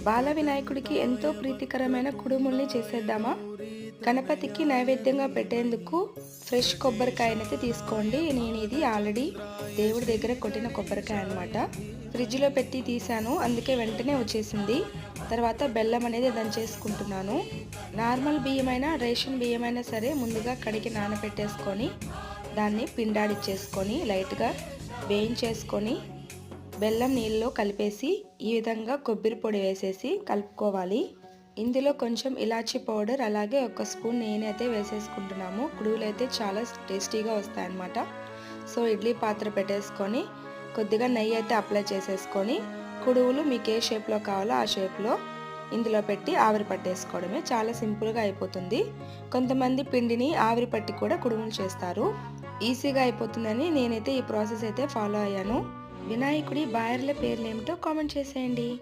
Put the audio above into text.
బాల వినాయకుడికి ఎంతో ప్రీతికరమైన కుడుముల్ని చేసేద్దామా? గణపతికి నైవేద్యంగా పెట్టేందుకు ఫ్రెష్ కొబ్బరికాయనైతే తీసుకోండి. నేను ఇది ఆల్రెడీ దేవుడి దగ్గర కొట్టిన కొబ్బరికాయ అనమాట. ఫ్రిడ్జ్లో పెట్టి తీసాను, అందుకే వెంటనే వచ్చేసింది. తర్వాత బెల్లం అనేది దంచేసుకుంటున్నాను. నార్మల్ బియ్యమైనా రేషన్ బియ్యమైనా సరే ముందుగా కడిగి నానబెట్టేసుకొని దాన్ని పిండాడిచ్చేసుకొని లైట్గా వేయించేసుకొని బెల్లం నీళ్ళలో కలిపేసి ఈ విధంగా కొబ్బరి పొడి వేసేసి కలుపుకోవాలి. ఇందులో కొంచెం ఇలాచీ పౌడర్ అలాగే ఒక స్పూన్ నెయ్యి అయితే వేసేసుకుంటున్నాము. కుడువులు అయితే చాలా టేస్టీగా వస్తాయన్నమాట. సో ఇడ్లీ పాత్ర పెట్టేసుకొని కొద్దిగా నెయ్యి అయితే అప్లై చేసేసుకొని కుడువులు మీకు ఏ షేప్లో కావాలో ఆ షేప్లో ఇందులో పెట్టి ఆవిరి పట్టేసుకోవడమే. చాలా సింపుల్గా అయిపోతుంది. కొంతమంది పిండిని ఆవిరి పట్టి కూడా కుడుములు చేస్తారు. ఈజీగా అయిపోతుందని నేనైతే ఈ ప్రాసెస్ అయితే ఫాలో అయ్యాను. వినాయకుడి బాయర్ల పేర్లు ఏమిటో కామెంట్ చేసేయండి.